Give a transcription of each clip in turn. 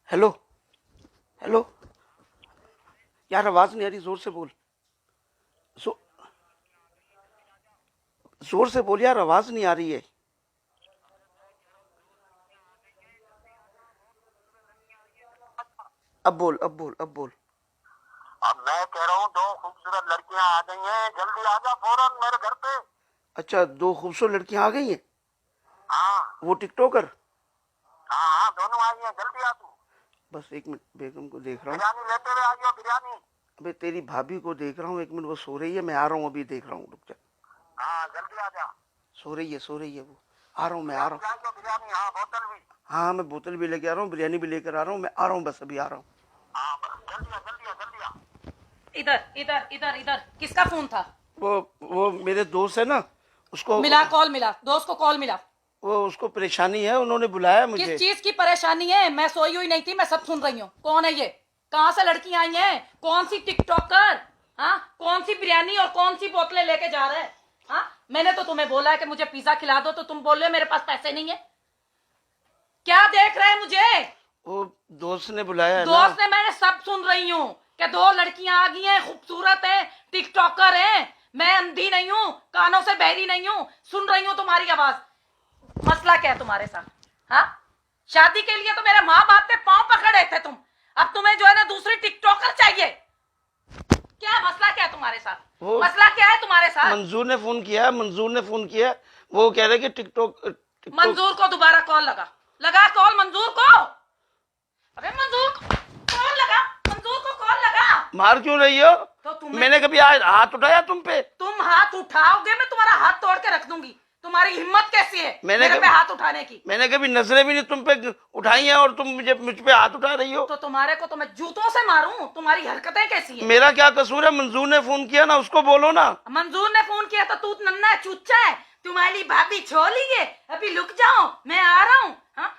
Hello hello यार, आवाज नहीं आ रही, जोर से बोल। जो, जोर से बोल यार, आवाज नहीं आ रही है। अब बोल, अब बोल, अब बोल। अब मैं कह रहा हूँ 2 खूबसूरत लड़कियां आ गई हैं, जल्दी आ जा फौरन मेरे घर पे। अच्छा, 2 खूबसूरत लड़कियां आ गई हैं। हाँ वो टिकटॉकर। हाँ हाँ, दोनों आई हैं, जल्दी आ तू। बस एक मिनट, बेगम को देख रहा हूँ। बिरयानी लेते हुए आइयो, बिरयानी। अबे तेरी भाभी को देख रहा हूँ, एक मिनट, वो सो रही है, मैं आ रहा हूँ, अभी देख रहा हूँ, रुक जा। हाँ जल्दी आ जा। सो रही है, सो रही है वो। आ रहा हूँ, मैं आ रहा हूँ। लाइयो बिरयानी, हाँ बोतल भी। हाँ, मैं बोतल भी लेके आ रहा हूँ, बिरयानी भी लेकर आ रहा हूँ, मैं आ रहा हूँ, बस अभी आ रहा हूँ। हाँ बस जल्दी आ, जल्दी आ, जल्दी आ। इधर इधर इधर इधर किसका फोन था? वो मेरे दोस्त है ना, उसको मिला, कॉल मिला, दोस्त को कॉल मिला। वो उसको परेशानी है, उन्होंने बुलाया किस मुझे। चीज की परेशानी है? मैं सोई हुई नहीं थी, मैं सब सुन रही हूँ। कौन है ये? कहाँ से लड़कियां आई हैं? कौन सी टिकटॉकर? हाँ, कौन सी बिरयानी और कौन सी बोतलें लेके जा रहे हैं? हाँ, मैंने तो तुम्हें बोला है कि मुझे पिज्जा खिला दो, तो तुम बोल रहे हो मेरे पास पैसे नहीं है। क्या देख रहे हैं मुझे? वो दोस्त ने बुलाया है ना। दोस्त ने, मैंने सब सुन रही हूँ कि 2 लड़कियां आ गई हैं, खूबसूरत हैं, टिकटॉकर हैं। मैं अंधी नहीं हूँ, कानों से बहरी नहीं हूँ, सुन रही हूँ तुम्हारी आवाज। मसला क्या है तुम्हारे साथ? हाँ, शादी के लिए तो मेरे माँ बाप ने पांव पकड़े थे तुम, अब तुम्हें जो है ना दूसरी टिकटॉकर चाहिए। क्या मसला क्या है तुम्हारे साथ? मसला क्या है तुम्हारे साथ? मंजूर ने फोन किया, मंजूर ने फोन किया, वो कह रहे कि टिकटॉक मंजूर को दोबारा कॉल लगा, लगा कॉल मंजूर को। अरे मंजूर को कॉल लगा, मंजूर को कॉल लगा। मार क्यों रही हो? तो मैंने कभी आज हाथ उठाया तुम पे? तुम हाथ उठाओगे मैं तुम्हारा हाथ तोड़ के रख दूंगी। तुम्हारी हिम्मत कैसी है मेरे पे हाथ उठाने की? मैंने कभी नजरें भी नहीं तुम पे उठाई हैं और तुम मुझ पे हाथ उठा रही हो। तो तुम्हारे को तो मैं जूतों से मारूं? तुम्हारी हरकतें कैसी है? मेरा क्या कसूर है? मंजूर ने फोन किया ना, उसको बोलो ना। मंजूर ने फोन किया तो तू नन्ना है, चूचा है। तुम्हारी भाभी छोली है, अभी रुक जाओ, मैं आ रहा हूँ। हाँ,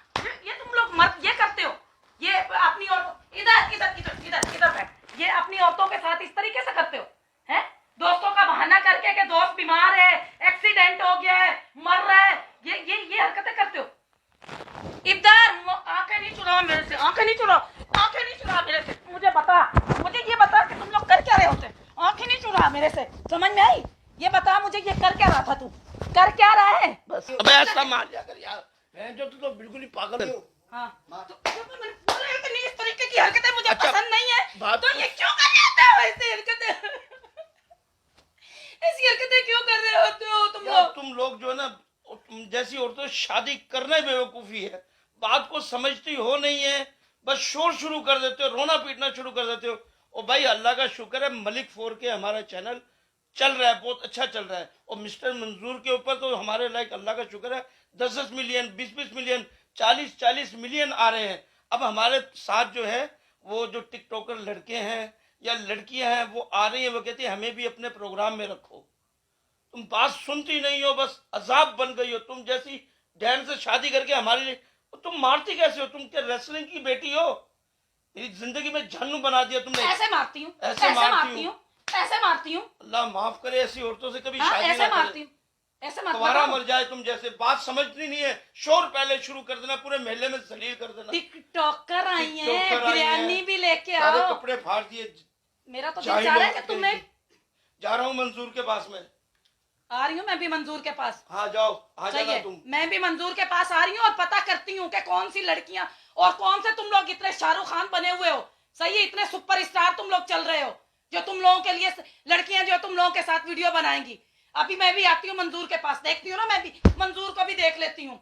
ये तुम लोग मत ये करते हो, ये अपनी औरतों, इधर इधर इधर इधर इधर बैठ, ये अपनी औरतों के साथ इस तरीके से करते हो? हैं, दोस्तों का बहाना करके कि दोस्त बीमार है, एक्सीडेंट हो गया है, मर रहा है, ये हरकतें करते हो। इधर आंखें नहीं चुराओ मेरे से, आंखें नहीं चुराओ, आंखें नहीं चुराओ मेरे से। मुझे बता, मुझे ये बता कि तुम लोग कर क्या रहे होते? आंखें नहीं चुरा मेरे से, समझ में आई? ये बता मुझे, ये कर क्या रहा था तू? कर क्या रहा है? बस अबे ऐसा मार जा कर यार, मैं जो तू तो बिल्कुल ही पागल हो। हाँ, तो मैंने बोला है कि नहीं, इस तरीके की हरकतें मुझे अच्छा, पसंद नहीं है। बात तो ये क्यों कर रहे हो ऐसी हरकतें? ऐसी हरकतें क्यों कर रहे होते हो तुम यार लोग? तुम लोग जो है ना, तुम जैसी औरतों से शादी करने बेवकूफी है, बात को समझती हो नहीं है, बस शोर शुरू कर देते हो, रोना पीटना शुरू कर देते हो। और भाई अल्लाह का शुक्र है, मलिक 4 के हमारा चैनल चल रहा है, बहुत अच्छा चल रहा है। और मिस्टर मंजूर के ऊपर तो हमारे लाइक अल्लाह का शुक्र है 10-10 मिलियन, 20-20 मिलियन, 40-40 मिलियन आ रहे हैं। अब हमारे साथ जो है वो जो टिकटॉकर लड़के हैं या लड़कियां हैं वो आ रही है, वो कहती है हमें भी अपने प्रोग्राम में रखो। तुम बात सुनती नहीं हो, बस अजाब बन गई हो। तुम जैसी डैन से शादी करके हमारे लिए, तुम मारती कैसे हो? तुम क्या रेसलिंग की बेटी हो? मेरी जिंदगी में जहन्नुम बना दिया तुमने। ऐसे मारती हूँ, ऐसे मारती हूँ, ऐसे मारती हूँ। अल्लाह माफ करे, ऐसी औरतों से कभी हाँ, शादी ऐसे ना मारती करे। हूँ, ऐसे मत तुम्हारा बताओ। मर जाए तुम जैसे। बात समझती नहीं है, शोर पहले शुरू कर देना, पूरे मोहल्ले में जलील कर देना। टिकटॉकर आई हैं, टिकटॉकर आई बिरयानी हैं, भी लेके सारे आओ। कपड़े फाड़ दिए। मेरा तो दिल जाहिल चाह रहा है औरत कि तुम्हें। कहीं। जा रहा हूँ मंजूर के पास में। आ रही हूँ मैं भी मंजूर के पास। हाँ जाओ, आ सही जाना है, तुम। मैं भी मंजूर के पास आ रही हूँ और पता करती हूँ कि कौन सी लड़कियां और कौन से तुम लोग इतने शाहरुख खान बने हुए हो। सही है, इतने सुपरस्टार तुम लोग चल रहे हो, जो तुम लोगों के लिए लड़कियां जो तुम लोगों के साथ वीडियो बनाएंगी। अभी मैं भी आती हूँ मंजूर के पास, देखती हूँ ना, मैं भी मंजूर को भी देख लेती हूँ।